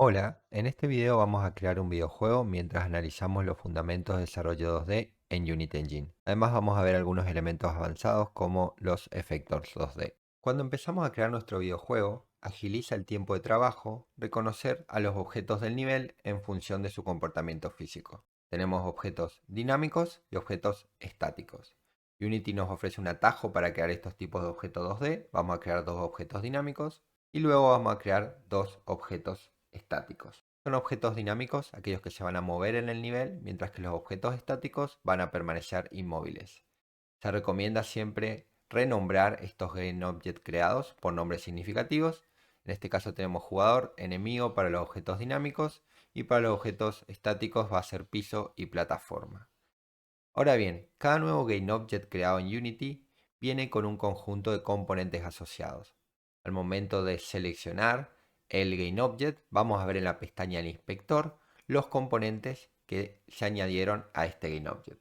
Hola, en este video vamos a crear un videojuego mientras analizamos los fundamentos de desarrollo 2D en Unity Engine. Además vamos a ver algunos elementos avanzados como los efectos 2D. Cuando empezamos a crear nuestro videojuego, agiliza el tiempo de trabajo reconocer a los objetos del nivel en función de su comportamiento físico. Tenemos objetos dinámicos y objetos estáticos. Unity nos ofrece un atajo para crear estos tipos de objetos 2D. Vamos a crear dos objetos dinámicos y luego vamos a crear dos objetos estáticos. Son objetos dinámicos aquellos que se van a mover en el nivel, mientras que los objetos estáticos van a permanecer inmóviles. Se recomienda siempre renombrar estos GameObject creados por nombres significativos. En este caso tenemos jugador, enemigo para los objetos dinámicos y para los objetos estáticos va a ser piso y plataforma. Ahora bien, cada nuevo GameObject creado en Unity viene con un conjunto de componentes asociados. Al momento de seleccionar el GameObject, vamos a ver en la pestaña del inspector los componentes que se añadieron a este GameObject.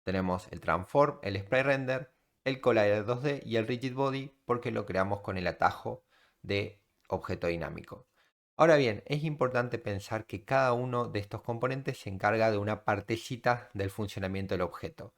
Tenemos el Transform, el Sprite Render, el Collider 2D y el Rigid Body porque lo creamos con el atajo de objeto dinámico. Ahora bien, es importante pensar que cada uno de estos componentes se encarga de una partecita del funcionamiento del objeto.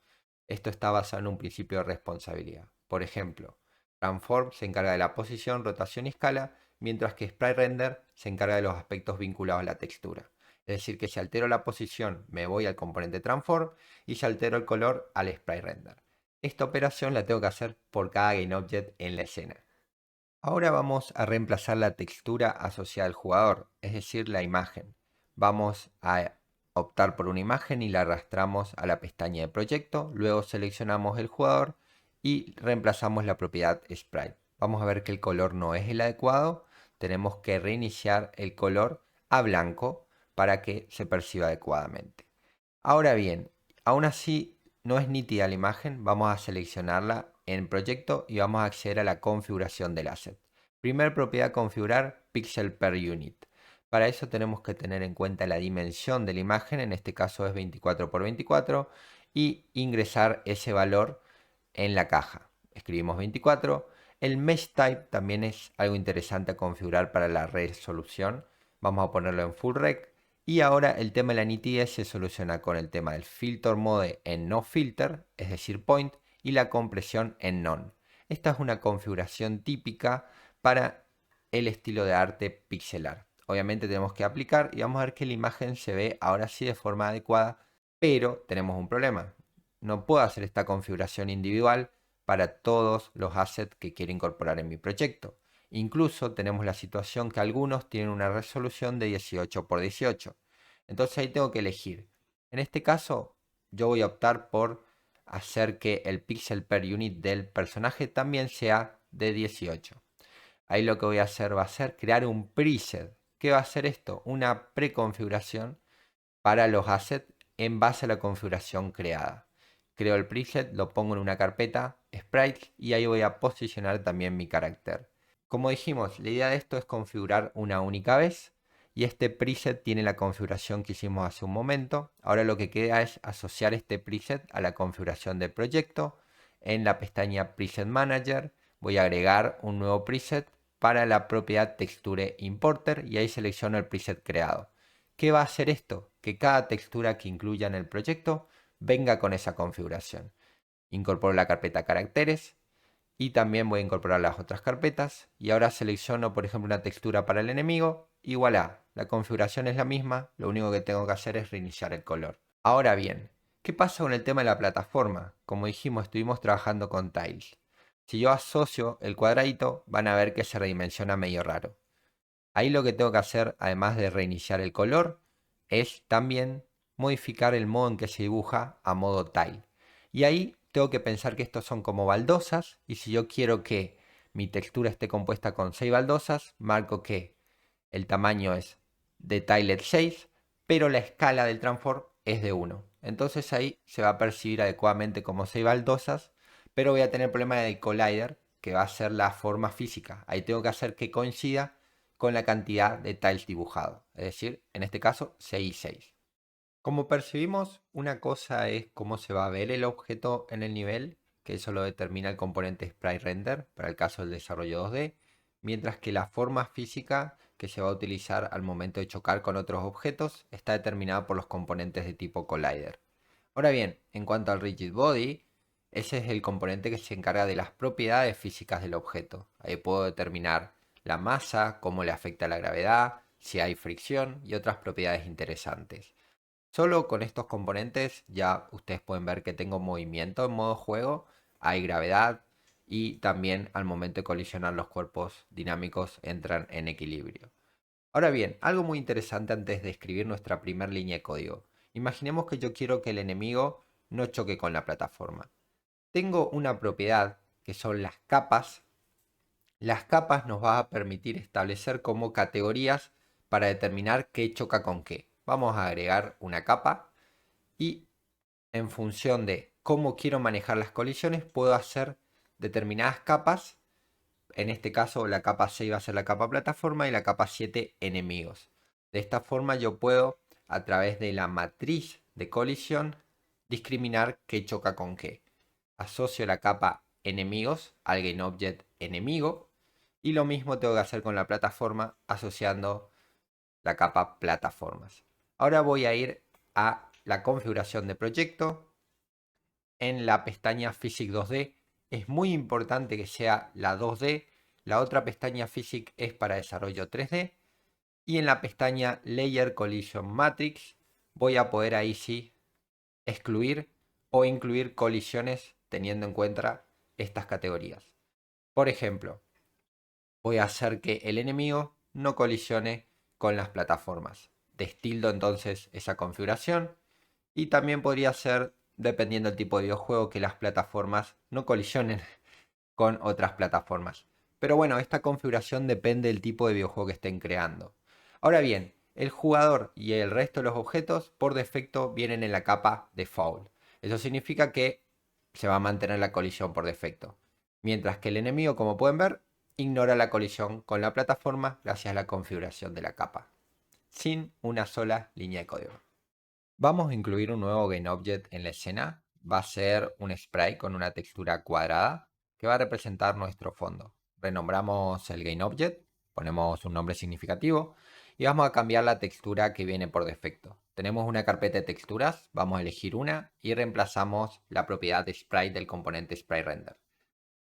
Esto está basado en un principio de responsabilidad. Por ejemplo, Transform se encarga de la posición, rotación y escala, mientras que Sprite Render se encarga de los aspectos vinculados a la textura. Es decir, que si altero la posición me voy al componente Transform y si altero el color al Sprite Render. Esta operación la tengo que hacer por cada GameObject en la escena. Ahora vamos a reemplazar la textura asociada al jugador, es decir, la imagen. Vamos a optar por una imagen y la arrastramos a la pestaña de proyecto, luego seleccionamos el jugador y reemplazamos la propiedad Sprite. Vamos a ver que el color no es el adecuado, tenemos que reiniciar el color a blanco para que se perciba adecuadamente. Ahora bien, aún así no es nítida la imagen, vamos a seleccionarla en proyecto y vamos a acceder a la configuración del asset. Primer propiedad configurar pixel per unit. Para eso tenemos que tener en cuenta la dimensión de la imagen, en este caso es 24 por 24, y ingresar ese valor en la caja. Escribimos 24. El mesh type también es algo interesante a configurar para la resolución. Vamos a ponerlo en full rec. Y ahora el tema de la nitidez se soluciona con el tema del filter mode en no filter, es decir, point, y la compresión en none. Esta es una configuración típica para el estilo de arte pixelar. Obviamente tenemos que aplicar y vamos a ver que la imagen se ve ahora sí de forma adecuada, pero tenemos un problema. No puedo hacer esta configuración individual para todos los assets que quiero incorporar en mi proyecto. Incluso tenemos la situación que algunos tienen una resolución de 18 por 18. Entonces ahí tengo que elegir. En este caso yo voy a optar por hacer que el pixel per unit del personaje también sea de 18. Ahí lo que voy a hacer va a ser crear un preset. ¿Qué va a hacer esto? Una preconfiguración para los assets en base a la configuración creada. Creo el preset, lo pongo en una carpeta sprites y ahí voy a posicionar también mi carácter. Como dijimos, la idea de esto es configurar una única vez y este preset tiene la configuración que hicimos hace un momento. Ahora lo que queda es asociar este preset a la configuración del proyecto. En la pestaña Preset Manager voy a agregar un nuevo preset para la propiedad Texture Importer y ahí selecciono el preset creado. ¿Qué va a hacer esto? Que cada textura que incluya en el proyecto venga con esa configuración. Incorporo la carpeta caracteres y también voy a incorporar las otras carpetas. Y ahora selecciono, por ejemplo, una textura para el enemigo y voilà, la configuración es la misma, lo único que tengo que hacer es reiniciar el color. Ahora bien, ¿qué pasa con el tema de la plataforma? Como dijimos, estuvimos trabajando con tiles. Si yo asocio el cuadradito, van a ver que se redimensiona medio raro. Ahí lo que tengo que hacer, además de reiniciar el color, es también modificar el modo en que se dibuja a modo tile. Y ahí tengo que pensar que estos son como baldosas y si yo quiero que mi textura esté compuesta con 6 baldosas, marco que el tamaño es de tilet 6, pero la escala del transform es de 1. Entonces ahí se va a percibir adecuadamente como 6 baldosas, pero voy a tener el problema del collider, que va a ser la forma física. Ahí tengo que hacer que coincida con la cantidad de tiles dibujados, es decir, en este caso 6 y 6. Como percibimos, una cosa es cómo se va a ver el objeto en el nivel, que eso lo determina el componente Sprite Render, para el caso del desarrollo 2D, mientras que la forma física que se va a utilizar al momento de chocar con otros objetos está determinada por los componentes de tipo Collider. Ahora bien, en cuanto al Rigid Body, ese es el componente que se encarga de las propiedades físicas del objeto. Ahí puedo determinar la masa, cómo le afecta la gravedad, si hay fricción y otras propiedades interesantes. Solo con estos componentes ya ustedes pueden ver que tengo movimiento en modo juego, hay gravedad y también al momento de colisionar los cuerpos dinámicos entran en equilibrio. Ahora bien, algo muy interesante antes de escribir nuestra primera línea de código. Imaginemos que yo quiero que el enemigo no choque con la plataforma. Tengo una propiedad que son las capas. Las capas nos van a permitir establecer como categorías para determinar qué choca con qué. Vamos a agregar una capa y en función de cómo quiero manejar las colisiones puedo hacer determinadas capas. En este caso la capa 6 va a ser la capa plataforma y la capa 7 enemigos. De esta forma yo puedo, a través de la matriz de colisión, discriminar qué choca con qué. Asocio la capa enemigos al GameObject enemigo y lo mismo tengo que hacer con la plataforma asociando la capa plataformas. Ahora voy a ir a la configuración de proyecto. En la pestaña Physics 2D es muy importante que sea la 2D. La otra pestaña Physics es para desarrollo 3D. Y en la pestaña Layer Collision Matrix voy a poder ahí sí excluir o incluir colisiones teniendo en cuenta estas categorías. Por ejemplo, voy a hacer que el enemigo no colisione con las plataformas. Destildo entonces esa configuración y también podría ser, dependiendo del tipo de videojuego, que las plataformas no colisionen con otras plataformas. Pero bueno, esta configuración depende del tipo de videojuego que estén creando. Ahora bien, el jugador y el resto de los objetos por defecto vienen en la capa default. Eso significa que se va a mantener la colisión por defecto. Mientras que el enemigo, como pueden ver, ignora la colisión con la plataforma gracias a la configuración de la capa, sin una sola línea de código. Vamos a incluir un nuevo GameObject en la escena. Va a ser un sprite con una textura cuadrada que va a representar nuestro fondo. Renombramos el GameObject, ponemos un nombre significativo y vamos a cambiar la textura que viene por defecto. Tenemos una carpeta de texturas, vamos a elegir una y reemplazamos la propiedad de sprite del componente SpriteRender.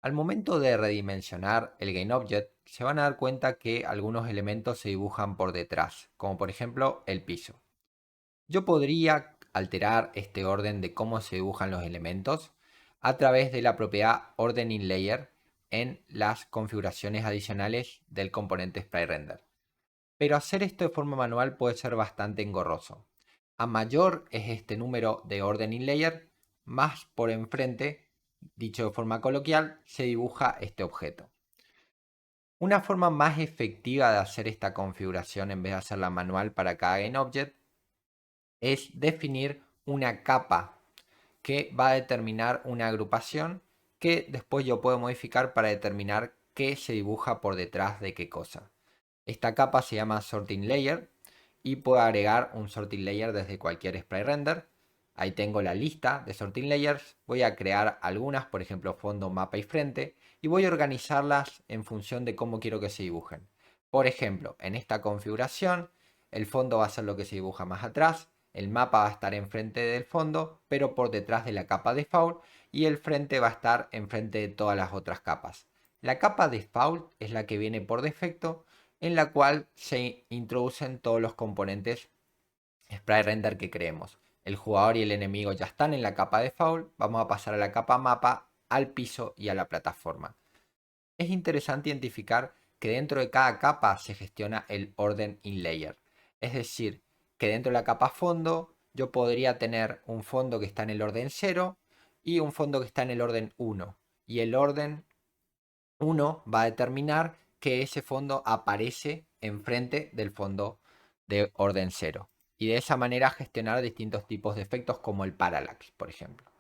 Al momento de redimensionar el GameObject, se van a dar cuenta que algunos elementos se dibujan por detrás, como por ejemplo el piso. Yo podría alterar este orden de cómo se dibujan los elementos a través de la propiedad OrdenInLayer en las configuraciones adicionales del componente SpriteRender. Pero hacer esto de forma manual puede ser bastante engorroso. A mayor es este número de OrdenInLayer, más por enfrente, dicho de forma coloquial, se dibuja este objeto. Una forma más efectiva de hacer esta configuración en vez de hacerla manual para cada GameObject es definir una capa que va a determinar una agrupación que después yo puedo modificar para determinar qué se dibuja por detrás de qué cosa. Esta capa se llama Sorting Layer y puedo agregar un Sorting Layer desde cualquier SpriteRender. Ahí tengo la lista de Sorting Layers. Voy a crear algunas, por ejemplo fondo, mapa y frente, y voy a organizarlas en función de cómo quiero que se dibujen. Por ejemplo, en esta configuración, el fondo va a ser lo que se dibuja más atrás, el mapa va a estar enfrente del fondo, pero por detrás de la capa default, y el frente va a estar enfrente de todas las otras capas. La capa default es la que viene por defecto, en la cual se introducen todos los componentes SpriteRender que creemos. El jugador y el enemigo ya están en la capa default, vamos a pasar a la capa mapa, al piso y a la plataforma. Es interesante identificar que dentro de cada capa se gestiona el orden in layer. Es decir, que dentro de la capa fondo yo podría tener un fondo que está en el orden 0 y un fondo que está en el orden 1. Y el orden 1 va a determinar que ese fondo aparece enfrente del fondo de orden 0. Y de esa manera gestionar distintos tipos de efectos como el parallax, por ejemplo.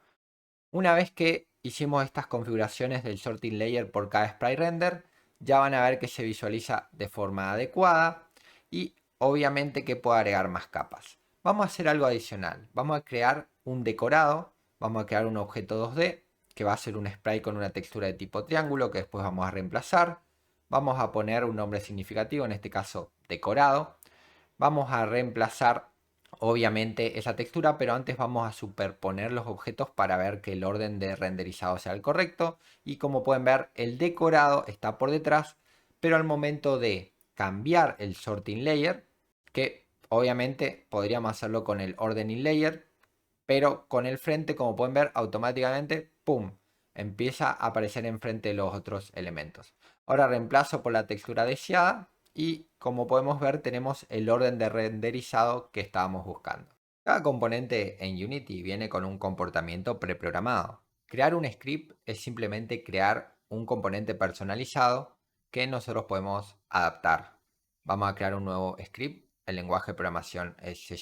Una vez que hicimos estas configuraciones del sorting layer por cada SpriteRender, ya van a ver que se visualiza de forma adecuada y obviamente que puedo agregar más capas. Vamos a hacer algo adicional. Vamos a crear un decorado, vamos a crear un objeto 2D que va a ser un sprite con una textura de tipo triángulo que después vamos a reemplazar. vamos a poner un nombre significativo, en este caso decorado. Vamos a reemplazar obviamente esa textura, pero antes vamos a superponer los objetos para ver que el orden de renderizado sea el correcto. Y como pueden ver, el decorado está por detrás, pero al momento de cambiar el sorting layer, que obviamente podríamos hacerlo con el ordening layer, pero con el frente, como pueden ver, automáticamente, ¡pum!, empieza a aparecer enfrente los otros elementos. Ahora reemplazo por la textura deseada y como podemos ver tenemos el orden de renderizado que estábamos buscando. Cada componente en Unity viene con un comportamiento preprogramado. Crear un script es simplemente crear un componente personalizado que nosotros podemos adaptar. Vamos a crear un nuevo script. El lenguaje de programación es C#.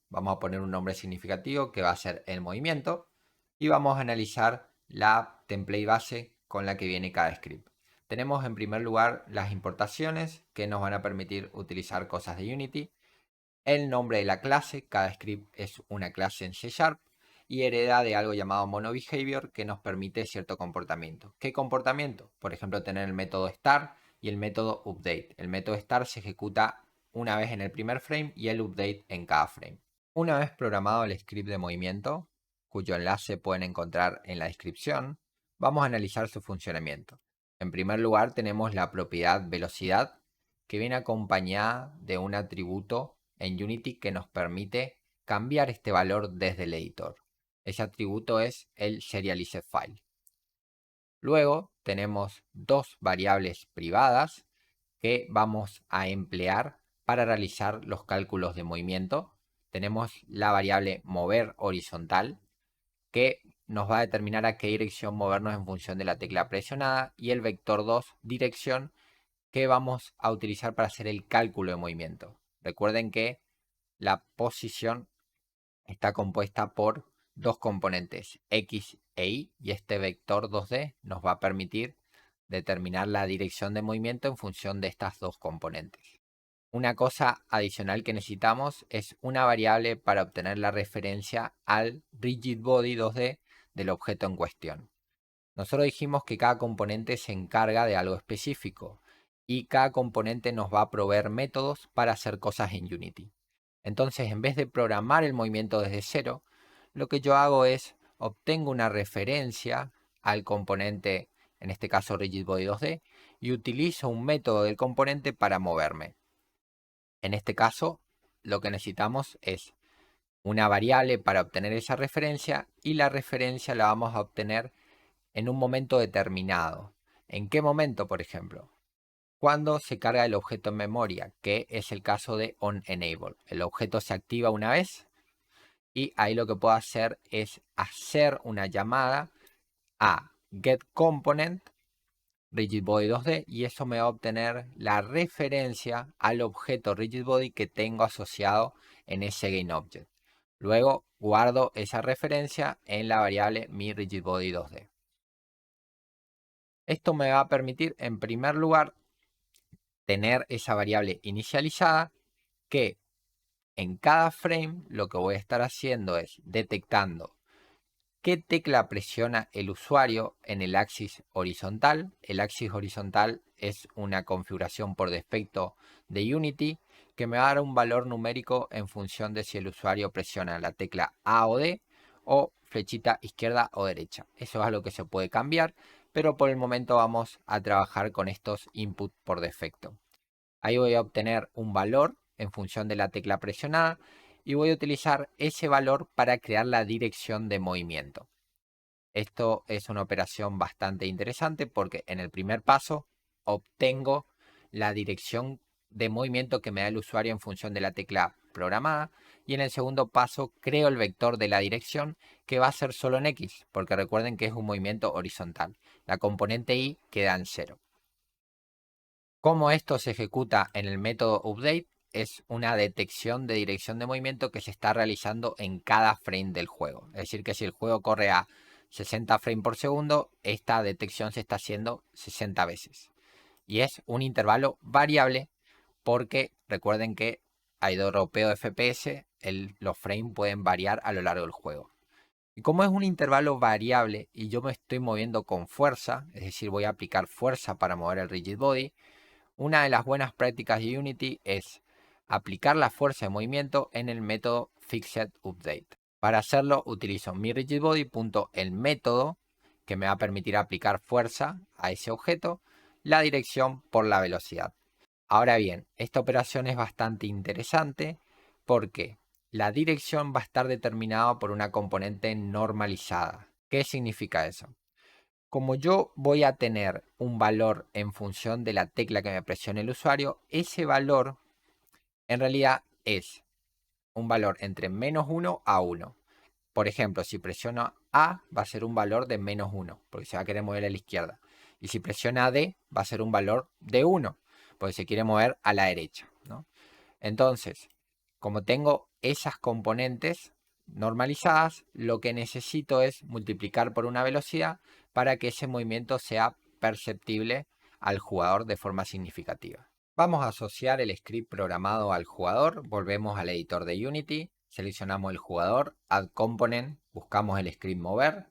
Vamos a poner un nombre significativo que va a ser el movimiento y vamos a analizar la template base con la que viene cada script. Tenemos en primer lugar las importaciones que nos van a permitir utilizar cosas de Unity. El nombre de la clase, cada script es una clase en C# y hereda de algo llamado monoBehavior que nos permite cierto comportamiento. ¿Qué comportamiento? Por ejemplo, tener el método start y el método update. El método start se ejecuta una vez en el primer frame y el update en cada frame. Una vez programado el script de movimiento, cuyo enlace pueden encontrar en la descripción, vamos a analizar su funcionamiento. En primer lugar tenemos la propiedad velocidad, que viene acompañada de un atributo en Unity que nos permite cambiar este valor desde el editor. Ese atributo es el serializedFile. Luego tenemos dos variables privadas que vamos a emplear para realizar los cálculos de movimiento. Tenemos la variable mover horizontal que nos va a determinar a qué dirección movernos en función de la tecla presionada y el vector 2 dirección que vamos a utilizar para hacer el cálculo de movimiento. Recuerden que la posición está compuesta por dos componentes, X e Y, y este vector 2D nos va a permitir determinar la dirección de movimiento en función de estas dos componentes. Una cosa adicional que necesitamos es una variable para obtener la referencia al rigid body 2D del objeto en cuestión. Nosotros dijimos que cada componente se encarga de algo específico y cada componente nos va a proveer métodos para hacer cosas en Unity. Entonces, en vez de programar el movimiento desde cero, lo que yo hago es obtengo una referencia al componente, en este caso rigid body 2D, y utilizo un método del componente para moverme. En este caso, lo que necesitamos es una variable para obtener esa referencia y la referencia la vamos a obtener en un momento determinado. ¿En qué momento, por ejemplo? Cuando se carga el objeto en memoria, que es el caso de onEnable. El objeto se activa una vez y ahí lo que puedo hacer es hacer una llamada a getComponent rigidBody 2D y eso me va a obtener la referencia al objeto rigidBody que tengo asociado en ese GainObject. Luego guardo esa referencia en la variable miRigidBody 2D. Esto me va a permitir, en primer lugar, tener esa variable inicializada que en cada frame lo que voy a estar haciendo es detectando qué tecla presiona el usuario en el axis horizontal. El axis horizontal es una configuración por defecto de Unity que me va a dar un valor numérico en función de si el usuario presiona la tecla A o D o flechita izquierda o derecha. Eso es algo que se puede cambiar, pero por el momento vamos a trabajar con estos inputs por defecto. Ahí voy a obtener un valor en función de la tecla presionada y voy a utilizar ese valor para crear la dirección de movimiento. Esto es una operación bastante interesante porque en el primer paso obtengo la dirección de movimiento que me da el usuario en función de la tecla programada y en el segundo paso creo el vector de la dirección que va a ser solo en X porque recuerden que es un movimiento horizontal. La componente Y queda en 0. Cómo esto se ejecuta en el método update es una detección de dirección de movimiento que se está realizando en cada frame del juego. Es decir, que si el juego corre a 60 frames por segundo, esta detección se está haciendo 60 veces. Y es un intervalo variable porque recuerden que hay dropeo de FPS, los frames pueden variar a lo largo del juego. Y como es un intervalo variable y yo me estoy moviendo con fuerza, es decir, voy a aplicar fuerza para mover el rigid body, una de las buenas prácticas de Unity es aplicar la fuerza de movimiento en el método fixedUpdate. Para hacerlo utilizo mi rigidbody.elmétodo, que me va a permitir aplicar fuerza a ese objeto, la dirección por la velocidad. Ahora bien, esta operación es bastante interesante porque la dirección va a estar determinada por una componente normalizada. ¿Qué significa eso? Como yo voy a tener un valor en función de la tecla que me presione el usuario, ese valor en realidad es un valor entre -1 a 1. Por ejemplo, si presiono A va a ser un valor de -1, porque se va a querer mover a la izquierda. Y si presiona D va a ser un valor de 1, porque se quiere mover a la derecha, ¿no? Entonces, como tengo esas componentes normalizadas, lo que necesito es multiplicar por una velocidad para que ese movimiento sea perceptible al jugador de forma significativa. Vamos a asociar el script programado al jugador, volvemos al editor de Unity, seleccionamos el jugador, Add Component, buscamos el script mover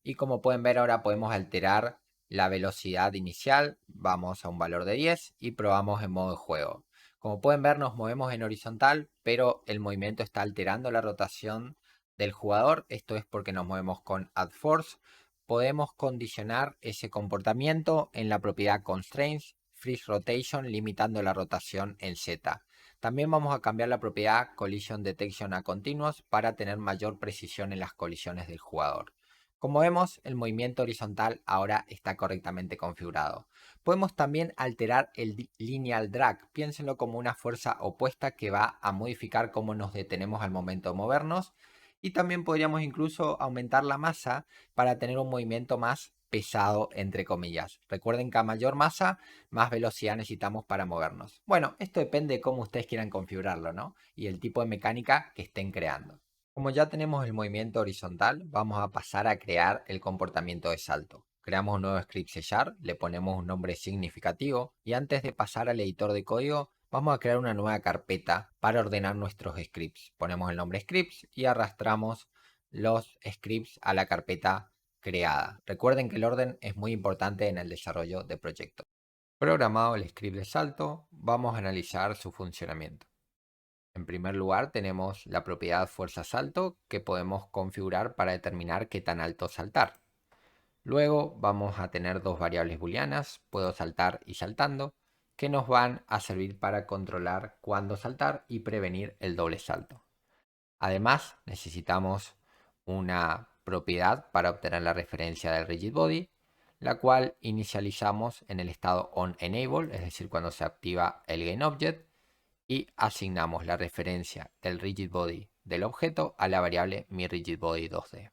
y como pueden ver ahora podemos alterar la velocidad inicial, vamos a un valor de 10 y probamos en modo de juego. Como pueden ver nos movemos en horizontal, pero el movimiento está alterando la rotación del jugador. Esto es porque nos movemos con Add Force. Podemos condicionar ese comportamiento en la propiedad Constraints, Freeze Rotation, limitando la rotación en Z. También vamos a cambiar la propiedad Collision Detection a Continuous para tener mayor precisión en las colisiones del jugador. Como vemos, el movimiento horizontal ahora está correctamente configurado. Podemos también alterar el lineal drag. Piénsenlo como una fuerza opuesta que va a modificar cómo nos detenemos al momento de movernos. Y también podríamos incluso aumentar la masa para tener un movimiento más pesado, entre comillas. Recuerden que a mayor masa, más velocidad necesitamos para movernos. Bueno, esto depende de cómo ustedes quieran configurarlo, ¿no? Y el tipo de mecánica que estén creando. Como ya tenemos el movimiento horizontal, vamos a pasar a crear el comportamiento de salto. Creamos un nuevo script C#, le ponemos un nombre significativo y antes de pasar al editor de código, vamos a crear una nueva carpeta para ordenar nuestros scripts. Ponemos el nombre scripts y arrastramos los scripts a la carpeta creada. Recuerden que el orden es muy importante en el desarrollo de proyectos. Programado el script de salto, vamos a analizar su funcionamiento. En primer lugar tenemos la propiedad fuerza salto que podemos configurar para determinar qué tan alto saltar. Luego vamos a tener dos variables booleanas, puedo saltar y saltando, que nos van a servir para controlar cuándo saltar y prevenir el doble salto. Además necesitamos una propiedad para obtener la referencia del rigid body, la cual inicializamos en el estado onEnable, es decir, cuando se activa el GainObject, y asignamos la referencia del rigid body del objeto a la variable miRigidBody2D.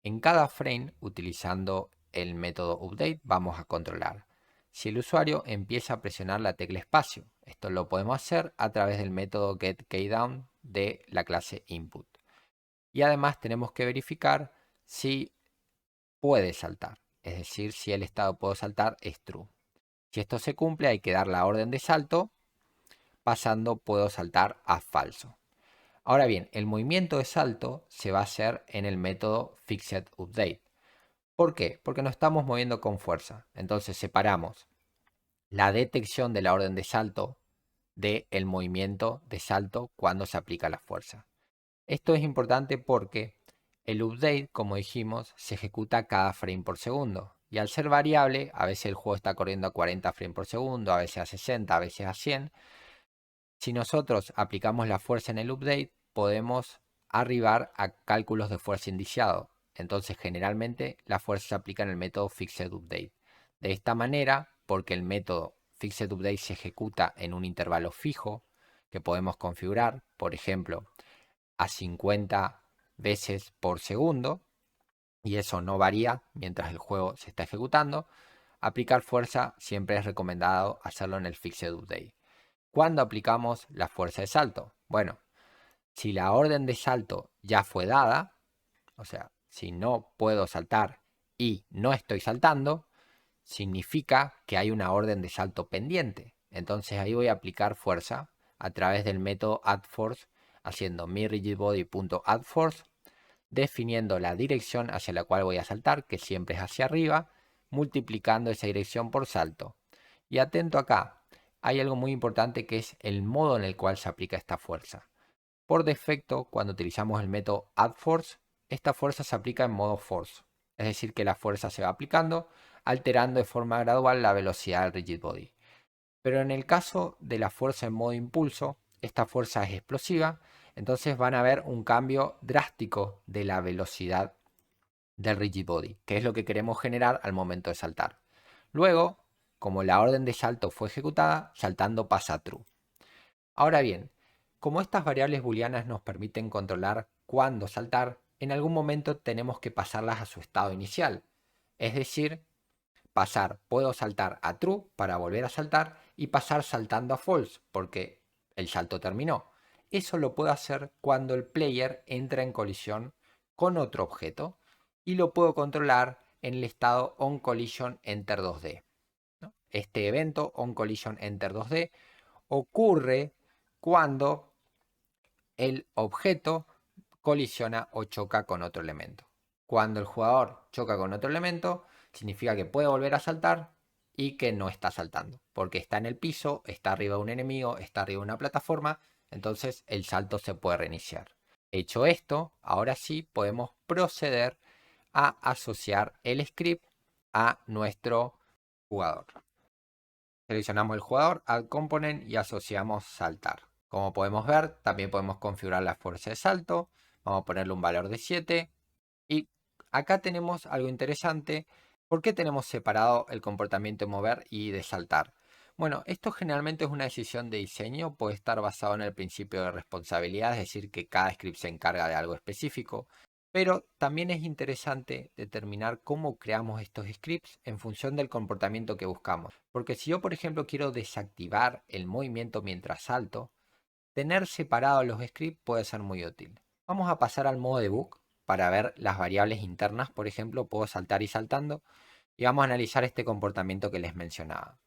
En cada frame, utilizando el método update, vamos a controlar si el usuario empieza a presionar la tecla espacio. Esto lo podemos hacer a través del método getKeyDown de la clase input. Y además tenemos que verificar si puede saltar, es decir, si el estado puedo saltar es true. Si esto se cumple, hay que dar la orden de salto, pasando puedo saltar a falso. Ahora bien, el movimiento de salto se va a hacer en el método fixedUpdate. ¿Por qué? Porque nos estamos moviendo con fuerza. Entonces separamos la detección de la orden de salto del movimiento de salto cuando se aplica la fuerza. Esto es importante porque el update, como dijimos, se ejecuta cada frame por segundo. Y al ser variable, a veces el juego está corriendo a 40 frames por segundo, a veces a 60, a veces a 100. Si nosotros aplicamos la fuerza en el update, podemos arribar a cálculos de fuerza indiciado. Entonces, generalmente, la fuerza se aplica en el método fixedUpdate. De esta manera, porque el método fixedUpdate se ejecuta en un intervalo fijo que podemos configurar, por ejemplo, a 50 veces por segundo, y eso no varía mientras el juego se está ejecutando, aplicar fuerza siempre es recomendado hacerlo en el fixedUpdate. ¿Cuándo aplicamos la fuerza de salto? Bueno, si la orden de salto ya fue dada, o sea, si no puedo saltar y no estoy saltando, significa que hay una orden de salto pendiente. Entonces ahí voy a aplicar fuerza a través del método addForce, haciendo miRigidBody.addForce, definiendo la dirección hacia la cual voy a saltar, que siempre es hacia arriba, multiplicando esa dirección por salto. Y atento acá, hay algo muy importante que es el modo en el cual se aplica esta fuerza. Por defecto, cuando utilizamos el método addForce, esta fuerza se aplica en modo force. Es decir, que la fuerza se va aplicando, alterando de forma gradual la velocidad del rigid body. Pero en el caso de la fuerza en modo impulso, esta fuerza es explosiva, entonces van a ver un cambio drástico de la velocidad del rigid body, que es lo que queremos generar al momento de saltar. Luego, como la orden de salto fue ejecutada, saltando pasa a true. Ahora bien, como estas variables booleanas nos permiten controlar cuándo saltar, en algún momento tenemos que pasarlas a su estado inicial. Es decir, puedo saltar a true para volver a saltar y pasar saltando a false porque el salto terminó. Eso lo puedo hacer cuando el player entra en colisión con otro objeto y lo puedo controlar en el estado onCollisionEnter 2D. Este evento onCollisionEnter 2D ocurre cuando el objeto colisiona o choca con otro elemento. Cuando el jugador choca con otro elemento, significa que puede volver a saltar y que no está saltando, porque está en el piso, está arriba de un enemigo, está arriba de una plataforma, entonces el salto se puede reiniciar. Hecho esto, ahora sí podemos proceder a asociar el script a nuestro jugador. Seleccionamos el jugador, Add Component y asociamos saltar. Como podemos ver, también podemos configurar la fuerza de salto. Vamos a ponerle un valor de 7. Y acá tenemos algo interesante. ¿Por qué tenemos separado el comportamiento de mover y de saltar? Bueno, esto generalmente es una decisión de diseño. Puede estar basado en el principio de responsabilidad, es decir, que cada script se encarga de algo específico. Pero también es interesante determinar cómo creamos estos scripts en función del comportamiento que buscamos. Porque si yo, por ejemplo, quiero desactivar el movimiento mientras salto, tener separados los scripts puede ser muy útil. Vamos a pasar al modo debug para ver las variables internas. Por ejemplo, puedo saltar y saltando. Y vamos a analizar este comportamiento que les mencionaba.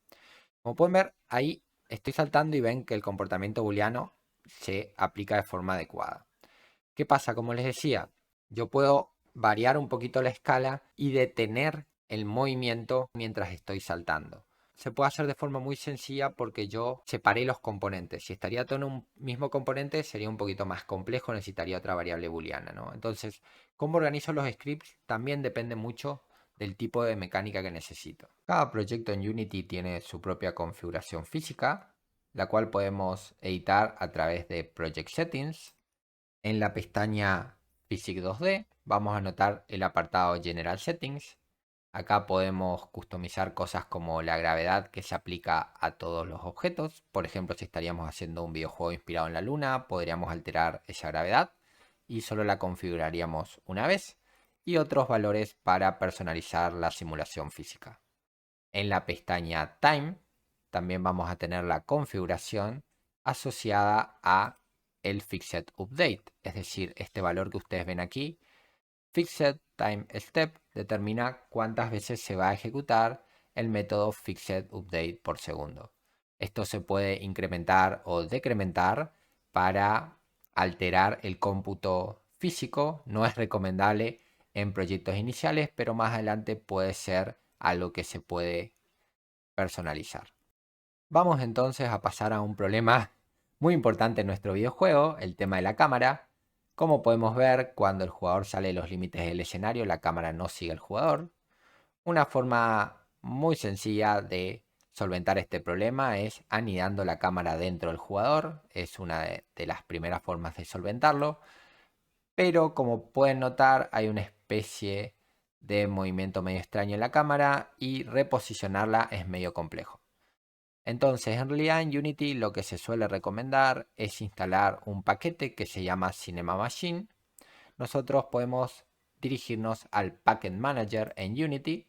Como pueden ver, ahí estoy saltando y ven que el comportamiento booleano se aplica de forma adecuada. ¿Qué pasa? Como les decía, yo puedo variar un poquito la escala y detener el movimiento mientras estoy saltando. Se puede hacer de forma muy sencilla porque yo separé los componentes. Si estaría todo en un mismo componente sería un poquito más complejo, necesitaría otra variable booleana, ¿no? Entonces, cómo organizo los scripts también depende mucho del tipo de mecánica que necesito. Cada proyecto en Unity tiene su propia configuración física, la cual podemos editar a través de Project Settings. En la pestaña Physics 2D vamos a notar el apartado General Settings. Acá podemos customizar cosas como la gravedad que se aplica a todos los objetos. Por ejemplo, si estaríamos haciendo un videojuego inspirado en la luna, podríamos alterar esa gravedad y solo la configuraríamos una vez. Y otros valores para personalizar la simulación física. En la pestaña Time también vamos a tener la configuración asociada a el Fixed Update, es decir, este valor que ustedes ven aquí, Fixed Time Step, determina cuántas veces se va a ejecutar el método Fixed Update por segundo. Esto se puede incrementar o decrementar para alterar el cómputo físico. No es recomendable en proyectos iniciales, pero más adelante puede ser algo que se puede personalizar. Vamos entonces a pasar a un problema muy importante en nuestro videojuego, el tema de la cámara. Como podemos ver, cuando el jugador sale de los límites del escenario, la cámara no sigue al jugador. Una forma muy sencilla de solventar este problema es anidando la cámara dentro del jugador. Es una de las primeras formas de solventarlo. Pero como pueden notar, hay una especie de movimiento medio extraño en la cámara y reposicionarla es medio complejo. Entonces, en realidad en Unity lo que se suele recomendar es instalar un paquete que se llama Cinema Machine. Nosotros podemos dirigirnos al Package Manager en Unity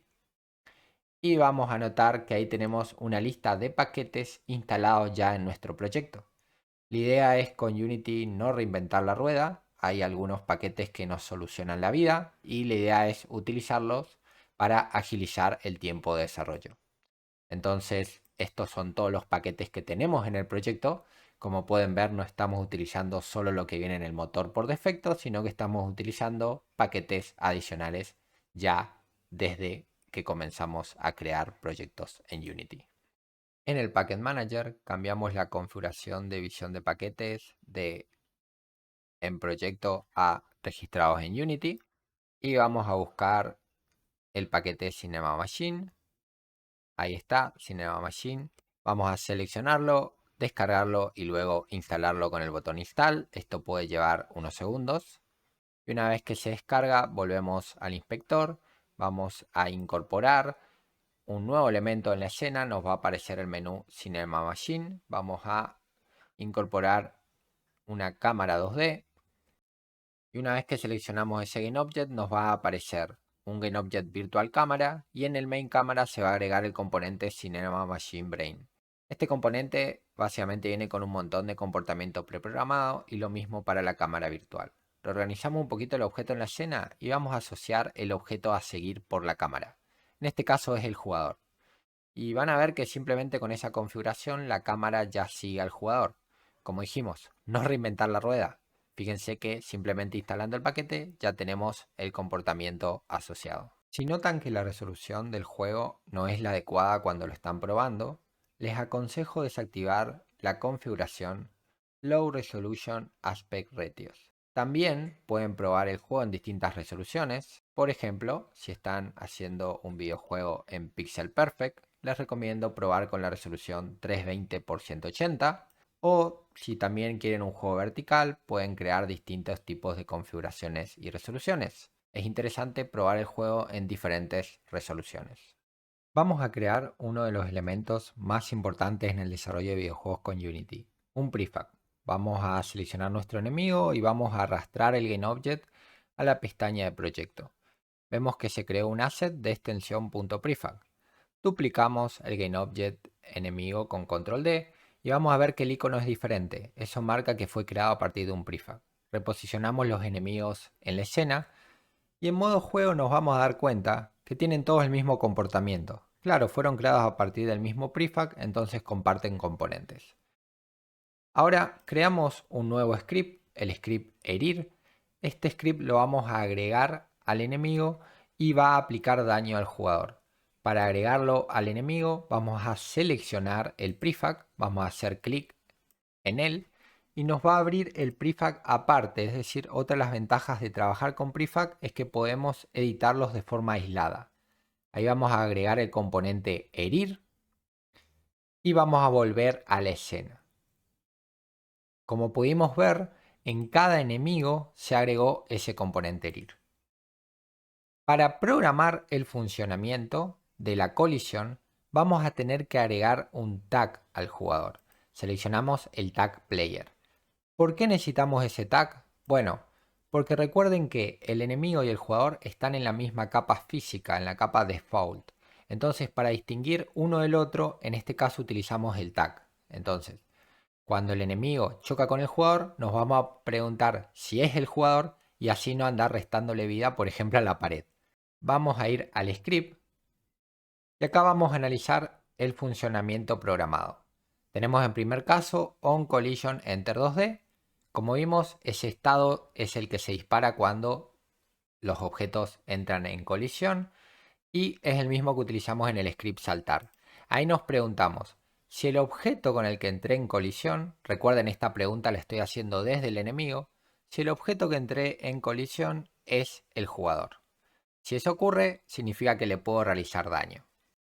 y vamos a notar que ahí tenemos una lista de paquetes instalados ya en nuestro proyecto. La idea es con Unity no reinventar la rueda. Hay algunos paquetes que nos solucionan la vida y la idea es utilizarlos para agilizar el tiempo de desarrollo. Entonces, estos son todos los paquetes que tenemos en el proyecto Como pueden ver, no estamos utilizando solo lo que viene en el motor por defecto, sino que estamos utilizando paquetes adicionales ya desde que comenzamos a crear proyectos en Unity. En el Packet Manager cambiamos la configuración de visión de paquetes de en proyecto a registrados en Unity y vamos a buscar el paquete Cinema Machine. Ahí está, Cinema Machine. Vamos a seleccionarlo, descargarlo y luego instalarlo con el botón Install. Esto puede llevar unos segundos. Y una vez que se descarga, volvemos al inspector. Vamos a incorporar un nuevo elemento en la escena. Nos va a aparecer el menú Cinema Machine. Vamos a incorporar una cámara 2D. Y una vez que seleccionamos ese GameObject, nos va a aparecer un GameObject Virtual Camera y en el Main Camera se va a agregar el componente Cinema Machine Brain. Este componente básicamente viene con un montón de comportamiento preprogramado y lo mismo para la cámara virtual. Reorganizamos un poquito el objeto en la escena y vamos a asociar el objeto a seguir por la cámara. En este caso es el jugador. Y van a ver que simplemente con esa configuración la cámara ya sigue al jugador. Como dijimos, no reinventar la rueda. Fíjense que simplemente instalando el paquete ya tenemos el comportamiento asociado. Si notan que la resolución del juego no es la adecuada cuando lo están probando, les aconsejo desactivar la configuración Low Resolution Aspect Ratios. También pueden probar el juego en distintas resoluciones. Por ejemplo, si están haciendo un videojuego en Pixel Perfect, les recomiendo probar con la resolución 320 x 180. O si también quieren un juego vertical, pueden crear distintos tipos de configuraciones y resoluciones. Es interesante probar el juego en diferentes resoluciones. Vamos a crear uno de los elementos más importantes en el desarrollo de videojuegos con Unity, un prefab. Vamos a seleccionar nuestro enemigo y vamos a arrastrar el GameObject a la pestaña de proyecto. Vemos que se creó un asset de extensión .prefab. Duplicamos el GameObject enemigo con control D y vamos a ver que el icono es diferente. Eso marca que fue creado a partir de un prefab. Reposicionamos los enemigos en la escena y en modo juego nos vamos a dar cuenta que tienen todos el mismo comportamiento. Claro, fueron creados a partir del mismo prefab, entonces comparten componentes. Ahora creamos un nuevo script, el script herir. Este script lo vamos a agregar al enemigo y va a aplicar daño al jugador. Para agregarlo al enemigo vamos a seleccionar el prefab, vamos a hacer clic en él y nos va a abrir el prefab aparte, es decir, otra de las ventajas de trabajar con prefab es que podemos editarlos de forma aislada. Ahí vamos a agregar el componente herir y vamos a volver a la escena. Como pudimos ver, en cada enemigo se agregó ese componente herir. Para programar el funcionamiento de la colisión, vamos a tener que agregar un tag al jugador. Seleccionamos el tag player. ¿Por qué necesitamos ese tag? Bueno, porque recuerden que el enemigo y el jugador están en la misma capa física, en la capa default. Entonces, para distinguir uno del otro, en este caso utilizamos el tag. Entonces, cuando el enemigo choca con el jugador, nos vamos a preguntar si es el jugador y así no andar restándole vida, por ejemplo, a la pared. Vamos a ir al script y acá vamos a analizar el funcionamiento programado. Tenemos en primer caso onCollision enter 2D. Como vimos, ese estado es el que se dispara cuando los objetos entran en colisión y es el mismo que utilizamos en el script saltar. Ahí nos preguntamos, si el objeto con el que entré en colisión, recuerden esta pregunta la estoy haciendo desde el enemigo, si el objeto que entré en colisión es el jugador. Si eso ocurre, significa que le puedo realizar daño.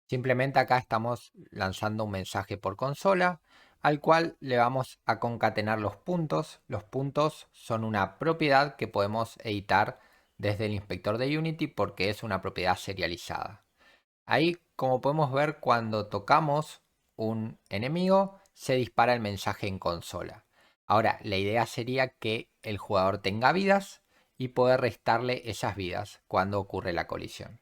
Simplemente acá estamos lanzando un mensaje por consola al cual le vamos a concatenar los puntos. Los puntos son una propiedad que podemos editar desde el inspector de Unity porque es una propiedad serializada. Ahí, como podemos ver, cuando tocamos un enemigo, se dispara el mensaje en consola. Ahora, la idea sería que el jugador tenga vidas y poder restarle esas vidas cuando ocurre la colisión.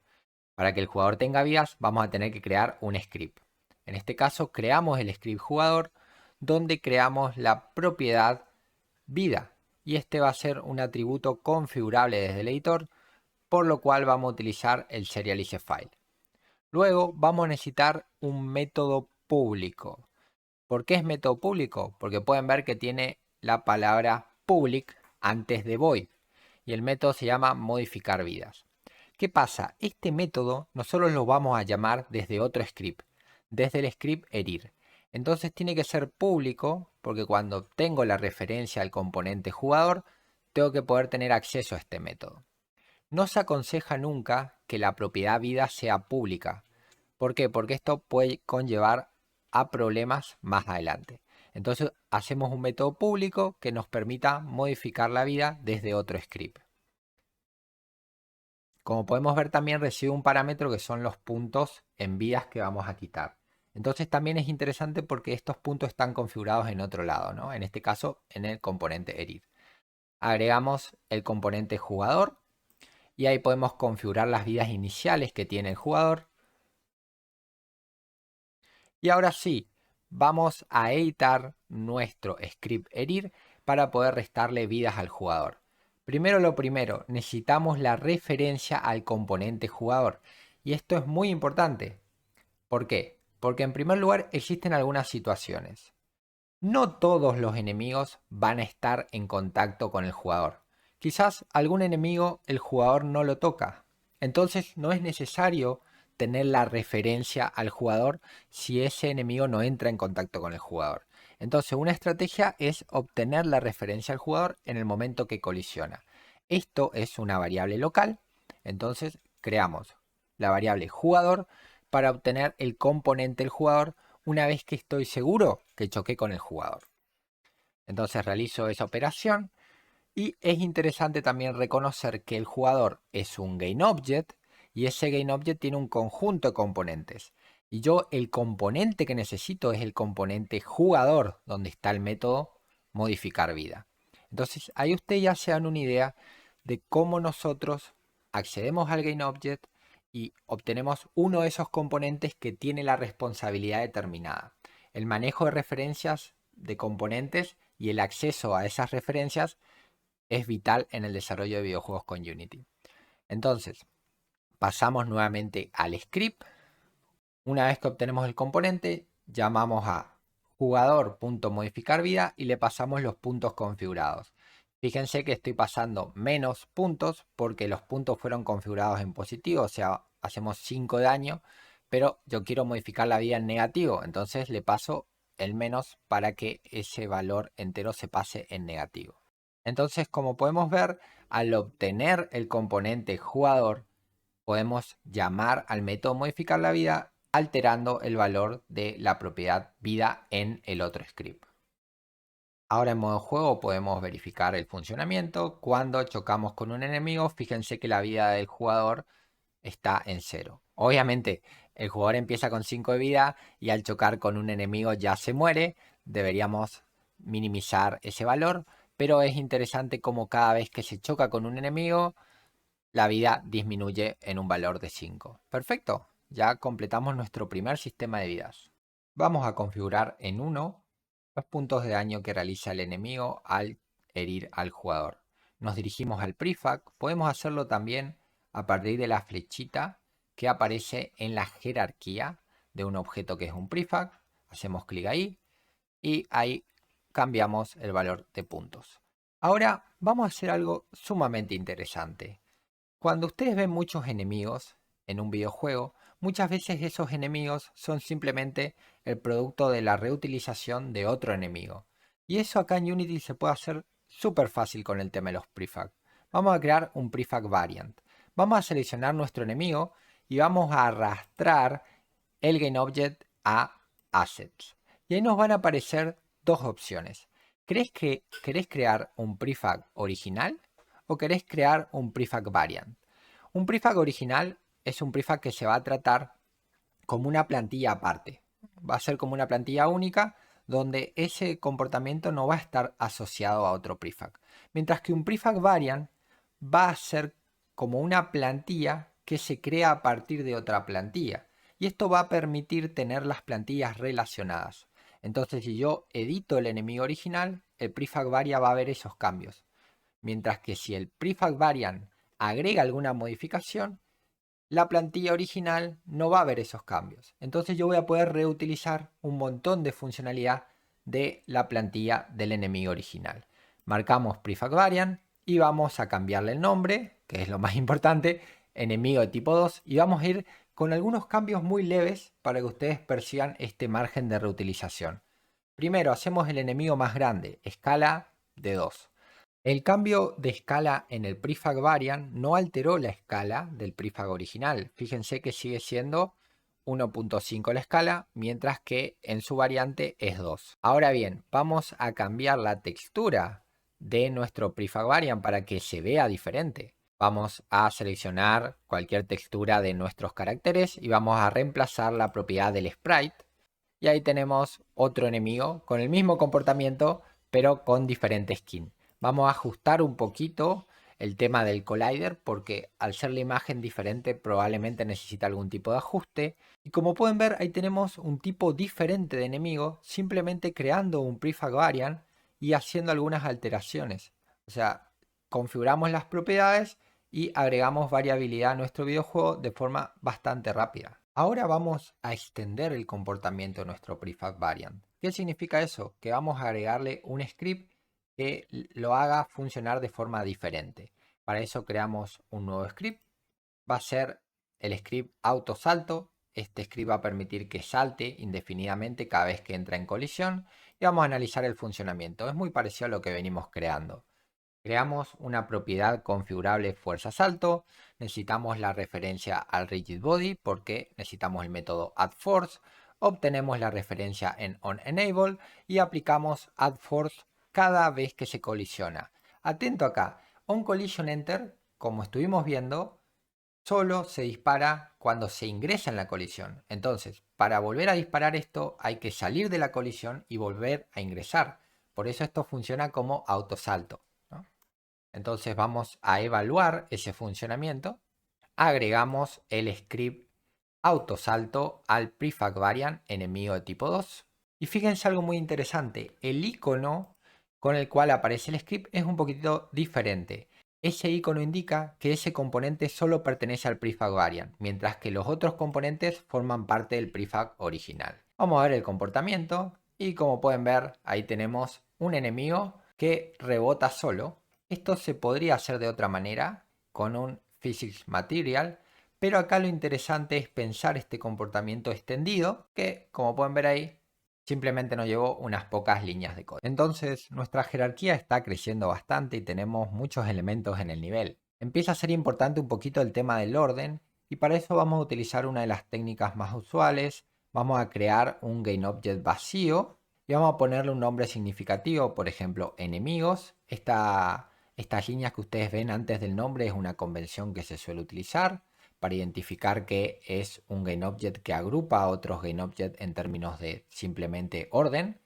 Para que el jugador tenga vidas, vamos a tener que crear un script. En este caso, creamos el script jugador, donde creamos la propiedad vida. Y este va a ser un atributo configurable desde el editor, por lo cual vamos a utilizar el serializeFile. Luego vamos a necesitar un método público. ¿Por qué es método público? Porque pueden ver que tiene la palabra public antes de void. Y el método se llama modificar vidas. ¿Qué pasa? Este método nosotros lo vamos a llamar desde otro script, desde el script herir. Entonces tiene que ser público porque cuando obtengo la referencia al componente jugador, tengo que poder tener acceso a este método. No se aconseja nunca que la propiedad vida sea pública. ¿Por qué? Porque esto puede conllevar a problemas más adelante. Entonces hacemos un método público que nos permita modificar la vida desde otro script. Como podemos ver, también recibe un parámetro que son los puntos en vidas que vamos a quitar. Entonces también es interesante porque estos puntos están configurados en otro lado, ¿no? En este caso en el componente herir. Agregamos el componente jugador y ahí podemos configurar las vidas iniciales que tiene el jugador. Y ahora sí, vamos a editar nuestro script herir para poder restarle vidas al jugador. Primero lo primero, necesitamos la referencia al componente jugador. Y esto es muy importante. ¿Por qué? Porque en primer lugar existen algunas situaciones. No todos los enemigos van a estar en contacto con el jugador. Quizás algún enemigo el jugador no lo toca. Entonces no es necesario tener la referencia al jugador si ese enemigo no entra en contacto con el jugador. Entonces una estrategia es obtener la referencia al jugador en el momento que colisiona. Esto es una variable local. Entonces creamos la variable jugador para obtener el componente del jugador una vez que estoy seguro que choqué con el jugador. Entonces realizo esa operación y es interesante también reconocer que el jugador es un GainObject y ese GainObject tiene un conjunto de componentes. Y yo el componente que necesito es el componente jugador, donde está el método modificar vida. Entonces ahí ustedes ya se dan una idea de cómo nosotros accedemos al GainObject y obtenemos uno de esos componentes que tiene la responsabilidad determinada. El manejo de referencias de componentes y el acceso a esas referencias es vital en el desarrollo de videojuegos con Unity. Entonces, pasamos nuevamente al script. Una vez que obtenemos el componente, llamamos a jugador.modificar vida y le pasamos los puntos configurados. Fíjense que estoy pasando menos puntos porque los puntos fueron configurados en positivo, o sea, hacemos 5 de daño, pero yo quiero modificar la vida en negativo, entonces le paso el menos para que ese valor entero se pase en negativo. Entonces, como podemos ver, al obtener el componente jugador, podemos llamar al método modificar la vida alterando el valor de la propiedad vida en el otro script. Ahora en modo juego podemos verificar el funcionamiento. Cuando chocamos con un enemigo, fíjense que la vida del jugador está en 0. Obviamente el jugador empieza con 5 de vida y al chocar con un enemigo ya se muere. Deberíamos minimizar ese valor, pero es interesante como cada vez que se choca con un enemigo, la vida disminuye en un valor de 5. Perfecto, ya completamos nuestro primer sistema de vidas. Vamos a configurar en 1 los puntos de daño que realiza el enemigo al herir al jugador. Nos dirigimos al prefab, podemos hacerlo también a partir de la flechita que aparece en la jerarquía de un objeto que es un prefab. Hacemos clic ahí y ahí cambiamos el valor de puntos. Ahora vamos a hacer algo sumamente interesante. Cuando ustedes ven muchos enemigos en un videojuego, muchas veces esos enemigos son simplemente el producto de la reutilización de otro enemigo. Y eso acá en Unity se puede hacer súper fácil con el tema de los prefab. Vamos a crear un prefab variant. Vamos a seleccionar nuestro enemigo y vamos a arrastrar el GainObject a Assets. Y ahí nos van a aparecer dos opciones. ¿Querés crear un prefab original o querés crear un prefab variant? Un prefab original es un prefab que se va a tratar como una plantilla aparte. Va a ser como una plantilla única donde ese comportamiento no va a estar asociado a otro prefab. Mientras que un prefab variant va a ser como una plantilla que se crea a partir de otra plantilla. Y esto va a permitir tener las plantillas relacionadas. Entonces, si yo edito el enemigo original, el prefab variant va a ver esos cambios. Mientras que si el prefab variant agrega alguna modificación, la plantilla original no va a ver esos cambios. Entonces yo voy a poder reutilizar un montón de funcionalidad de la plantilla del enemigo original. Marcamos prefab variant y vamos a cambiarle el nombre, que es lo más importante, enemigo de tipo 2, y vamos a ir con algunos cambios muy leves para que ustedes perciban este margen de reutilización. Primero hacemos el enemigo más grande, escala de 2. El cambio de escala en el prefab variant no alteró la escala del prefab original. Fíjense que sigue siendo 1.5 la escala, mientras que en su variante es 2. Ahora bien, vamos a cambiar la textura de nuestro prefab variant para que se vea diferente. Vamos a seleccionar cualquier textura de nuestros caracteres y vamos a reemplazar la propiedad del sprite. Y ahí tenemos otro enemigo con el mismo comportamiento, pero con diferente skin. Vamos a ajustar un poquito el tema del collider porque al ser la imagen diferente probablemente necesita algún tipo de ajuste. Y como pueden ver, ahí tenemos un tipo diferente de enemigo simplemente creando un prefab variant y haciendo algunas alteraciones. O sea, configuramos las propiedades y agregamos variabilidad a nuestro videojuego de forma bastante rápida. Ahora vamos a extender el comportamiento de nuestro prefab variant. ¿Qué significa eso? Que vamos a agregarle un script que lo haga funcionar de forma diferente. Para eso creamos un nuevo script. Va a ser el script autosalto. Este script va a permitir que salte indefinidamente cada vez que entra en colisión. Y vamos a analizar el funcionamiento. Es muy parecido a lo que venimos creando. Creamos una propiedad configurable fuerza salto. Necesitamos la referencia al rigid body porque necesitamos el método addForce. Obtenemos la referencia en onEnable y aplicamos addForce cada vez que se colisiona. Atento acá, onCollisionEnter, como estuvimos viendo, solo se dispara cuando se ingresa en la colisión. Entonces, para volver a disparar esto hay que salir de la colisión y volver a ingresar. Por eso esto funciona como autosalto. Entonces vamos a evaluar ese funcionamiento. Agregamos el script autosalto al prefab variant enemigo de tipo 2. Y fíjense algo muy interesante. El icono con el cual aparece el script es un poquito diferente. Ese icono indica que ese componente solo pertenece al prefab variant, mientras que los otros componentes forman parte del prefab original. Vamos a ver el comportamiento y como pueden ver ahí tenemos un enemigo que rebota solo. Esto se podría hacer de otra manera con un Physics Material, pero acá lo interesante es pensar este comportamiento extendido que, como pueden ver ahí, simplemente nos llevó unas pocas líneas de código. Entonces, nuestra jerarquía está creciendo bastante y tenemos muchos elementos en el nivel. Empieza a ser importante un poquito el tema del orden y para eso vamos a utilizar una de las técnicas más usuales. Vamos a crear un GainObject vacío y vamos a ponerle un nombre significativo, por ejemplo, enemigos. Estas líneas que ustedes ven antes del nombre es una convención que se suele utilizar para identificar que es un GainObject que agrupa a otros GainObject en términos de simplemente orden.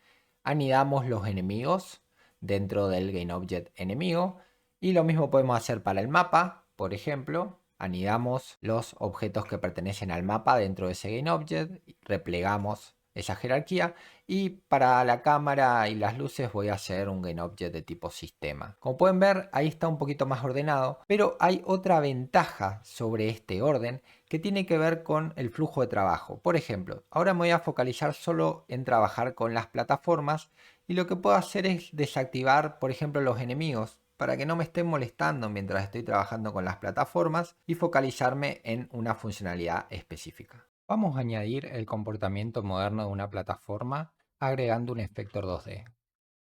Anidamos los enemigos dentro del GainObject enemigo y lo mismo podemos hacer para el mapa. Por ejemplo, anidamos los objetos que pertenecen al mapa dentro de ese GainObject, replegamos esa jerarquía y para la cámara y las luces voy a hacer un GainObject de tipo sistema. Como pueden ver, ahí está un poquito más ordenado, pero hay otra ventaja sobre este orden que tiene que ver con el flujo de trabajo. Por ejemplo, ahora me voy a focalizar solo en trabajar con las plataformas y lo que puedo hacer es desactivar, por ejemplo, los enemigos para que no me estén molestando mientras estoy trabajando con las plataformas y focalizarme en una funcionalidad específica. Vamos a añadir el comportamiento moderno de una plataforma agregando un efector 2D.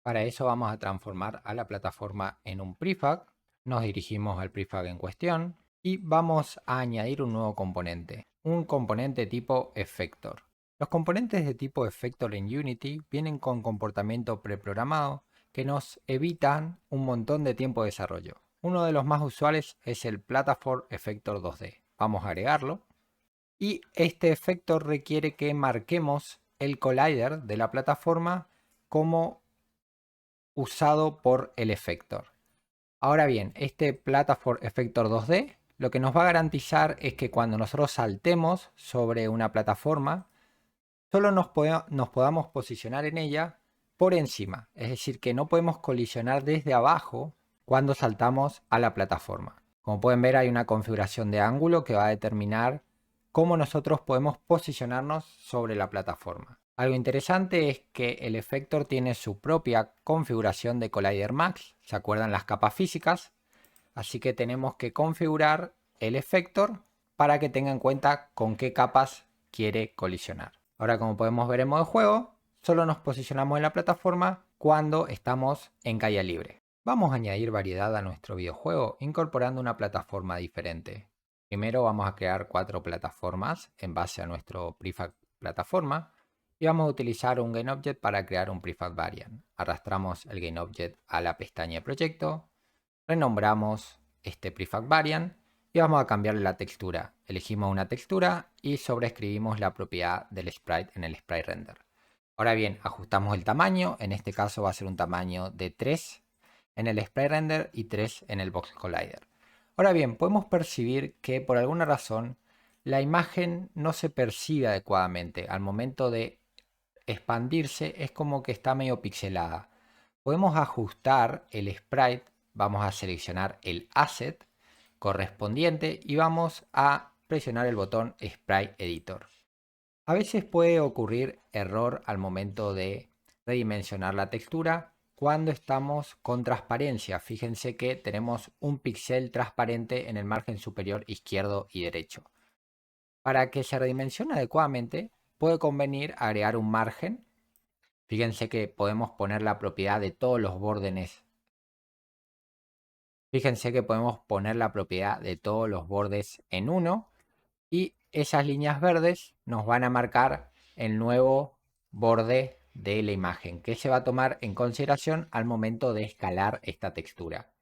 Para eso vamos a transformar a la plataforma en un prefab, nos dirigimos al prefab en cuestión y vamos a añadir un nuevo componente, un componente tipo effector. Los componentes de tipo effector en Unity vienen con comportamiento preprogramado que nos evitan un montón de tiempo de desarrollo. Uno de los más usuales es el Platform Effector 2D. Vamos a agregarlo. Y este efecto requiere que marquemos el collider de la plataforma como usado por el efector. Ahora bien, este Platform Effector 2D lo que nos va a garantizar es que cuando nosotros saltemos sobre una plataforma, solo nos podamos posicionar en ella por encima. Es decir, que no podemos colisionar desde abajo cuando saltamos a la plataforma. Como pueden ver, hay una configuración de ángulo que va a determinar cómo nosotros podemos posicionarnos sobre la plataforma. Algo interesante es que el Effector tiene su propia configuración de Collider Max. ¿Se acuerdan las capas físicas? Así que tenemos que configurar el Effector para que tenga en cuenta con qué capas quiere colisionar. Ahora, como podemos ver en modo juego, solo nos posicionamos en la plataforma cuando estamos en caída libre. Vamos a añadir variedad a nuestro videojuego incorporando una plataforma diferente. Primero vamos a crear 4 plataformas en base a nuestro prefab plataforma y vamos a utilizar un GameObject para crear un prefab variant. Arrastramos el GameObject a la pestaña de proyecto, renombramos este prefab variant y vamos a cambiarle la textura. Elegimos una textura y sobreescribimos la propiedad del sprite en el sprite render. Ahora bien, ajustamos el tamaño. En este caso va a ser un tamaño de 3 en el sprite render y 3 en el box collider. Ahora bien, podemos percibir que por alguna razón la imagen no se percibe adecuadamente. Al momento de expandirse es como que está medio pixelada. Podemos ajustar el sprite. Vamos a seleccionar el asset correspondiente y vamos a presionar el botón Sprite Editor. A veces puede ocurrir error al momento de redimensionar la textura cuando estamos con transparencia. Fíjense que tenemos un píxel transparente en el margen superior izquierdo y derecho. Para que se redimensione adecuadamente, puede convenir agregar un margen. Fíjense que podemos poner la propiedad de todos los bordes. Fíjense que podemos poner la propiedad de todos los bordes en 1 y esas líneas verdes nos van a marcar el nuevo borde de la imagen que se va a tomar en consideración al momento de escalar esta textura.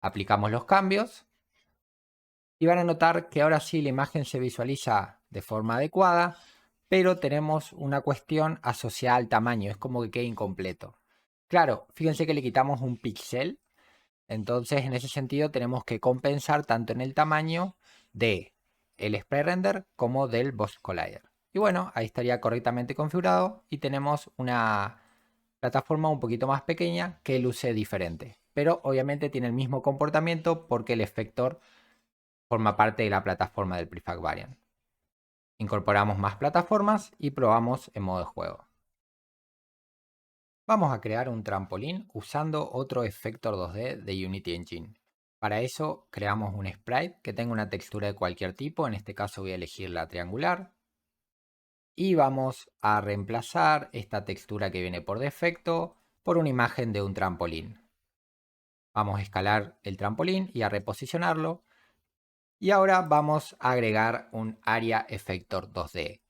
Aplicamos los cambios y van a notar que ahora sí la imagen se visualiza de forma adecuada, pero tenemos una cuestión asociada al tamaño, es como que queda incompleto. Claro, fíjense que le quitamos un píxel. Entonces, en ese sentido, tenemos que compensar tanto en el tamaño de el sprite render como del box collider. Y bueno, ahí estaría correctamente configurado y tenemos una plataforma un poquito más pequeña que luce diferente. Pero obviamente tiene el mismo comportamiento porque el Effector forma parte de la plataforma del prefab variant. Incorporamos más plataformas y probamos en modo de juego. Vamos a crear un trampolín usando otro Effector 2D de Unity Engine. Para eso creamos un sprite que tenga una textura de cualquier tipo, en este caso voy a elegir la triangular. Y vamos a reemplazar esta textura que viene por defecto por una imagen de un trampolín. Vamos a escalar el trampolín y a reposicionarlo. Y ahora vamos a agregar un Area Effector 2D.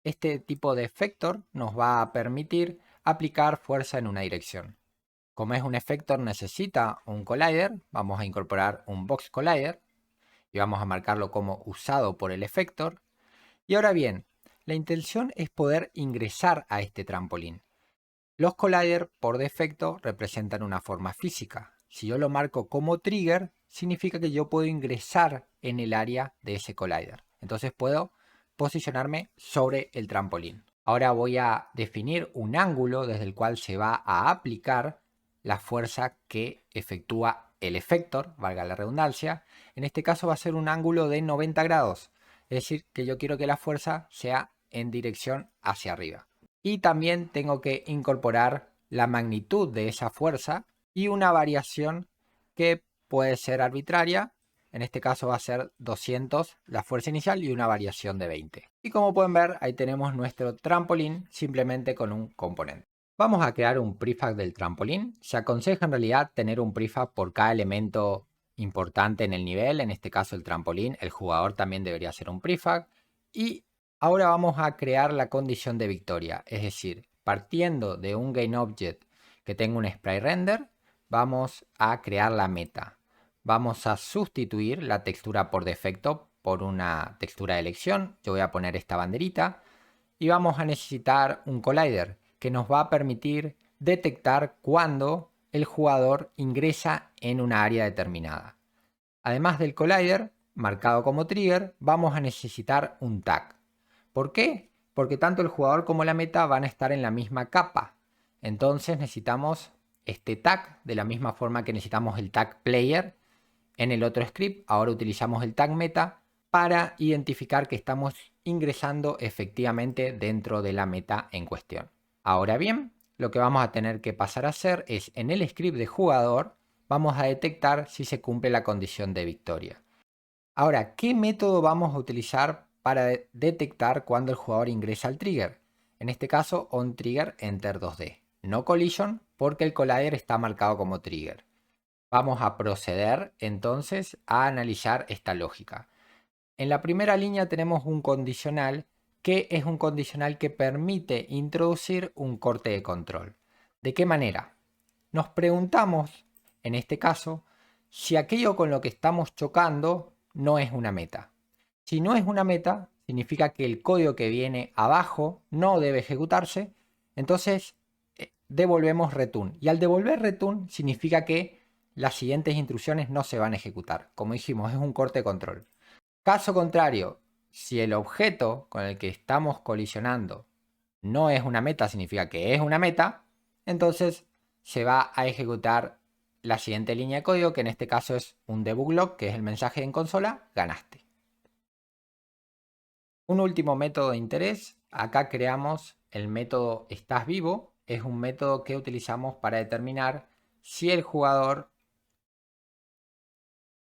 Este tipo de Effector nos va a permitir aplicar fuerza en una dirección. Como es un Effector necesita un collider, vamos a incorporar un box collider y vamos a marcarlo como usado por el Effector. Y ahora bien, la intención es poder ingresar a este trampolín. Los colliders por defecto representan una forma física. Si yo lo marco como trigger, significa que yo puedo ingresar en el área de ese collider. Entonces puedo posicionarme sobre el trampolín. Ahora voy a definir un ángulo desde el cual se va a aplicar la fuerza que efectúa el Effector, valga la redundancia. En este caso va a ser un ángulo de 90 grados. Es decir, que yo quiero que la fuerza sea en dirección hacia arriba. Y también tengo que incorporar la magnitud de esa fuerza y una variación que puede ser arbitraria. En este caso va a ser 200 la fuerza inicial y una variación de 20. Y como pueden ver, ahí tenemos nuestro trampolín simplemente con un componente. Vamos a crear un prefab del trampolín. Se aconseja en realidad tener un prefab por cada elemento importante en el nivel. En este caso el trampolín, el jugador también debería ser un prefab. Y ahora vamos a crear la condición de victoria. Es decir, partiendo de un GameObject que tenga un sprite render, vamos a crear la meta. Vamos a sustituir la textura por defecto por una textura de elección. Yo voy a poner esta banderita. Y vamos a necesitar un collider que nos va a permitir detectar cuando el jugador ingresa en una área determinada. Además del collider, marcado como trigger, vamos a necesitar un tag. ¿Por qué? Porque tanto el jugador como la meta van a estar en la misma capa. Entonces necesitamos este tag de la misma forma que necesitamos el tag player En el otro script ahora utilizamos el tag meta para identificar que estamos ingresando efectivamente dentro de la meta en cuestión. Ahora bien, lo que vamos a tener que pasar a hacer es en el script de jugador vamos a detectar si se cumple la condición de victoria. Ahora, ¿qué método vamos a utilizar para detectar cuando el jugador ingresa al trigger? En este caso, onTrigger enter 2D. No collision porque el collider está marcado como trigger. Vamos a proceder entonces a analizar esta lógica. En la primera línea tenemos un condicional que es un condicional que permite introducir un corte de control. ¿De qué manera? Nos preguntamos, en este caso, si aquello con lo que estamos chocando no es una meta. Si no es una meta, significa que el código que viene abajo no debe ejecutarse, entonces devolvemos return. Y al devolver return significa que las siguientes instrucciones no se van a ejecutar. Como dijimos, es un corte de control. Caso contrario, si el objeto con el que estamos colisionando no es una meta, significa que es una meta, entonces se va a ejecutar la siguiente línea de código, que en este caso es un debug log, que es el mensaje en consola, ganaste. Un último método de interés, acá creamos el método estás vivo, es un método que utilizamos para determinar si el jugador.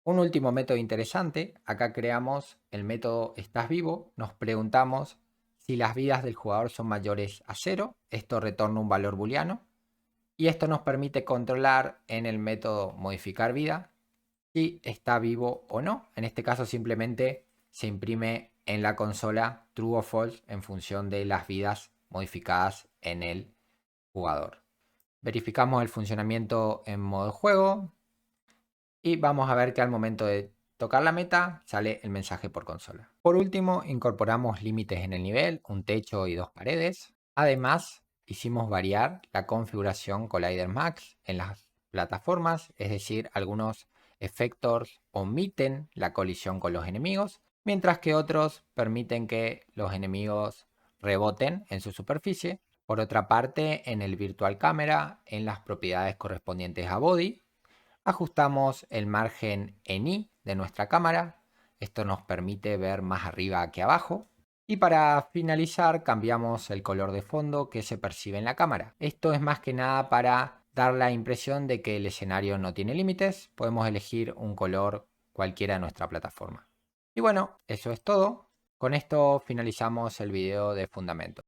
Un último método interesante, acá creamos el método estás vivo, nos preguntamos si las vidas del jugador son mayores a 0, esto retorna un valor booleano, y esto nos permite controlar en el método modificar vida si está vivo o no. En este caso simplemente se imprime en la consola true o false en función de las vidas modificadas en el jugador. Verificamos el funcionamiento en modo juego y vamos a ver que al momento de tocar la meta sale el mensaje por consola. Por último, incorporamos límites en el nivel, un techo y 2 paredes. Además, hicimos variar la configuración Collider Max en las plataformas, es decir, algunos effectors omiten la colisión con los enemigos, mientras que otros permiten que los enemigos reboten en su superficie. Por otra parte, en el Virtual Camera, en las propiedades correspondientes a Body, ajustamos el margen en I de nuestra cámara. Esto nos permite ver más arriba que abajo. Y para finalizar cambiamos el color de fondo que se percibe en la cámara. Esto es más que nada para dar la impresión de que el escenario no tiene límites. Podemos elegir un color cualquiera de nuestra plataforma. Y bueno, eso es todo. Con esto finalizamos el video de fundamento.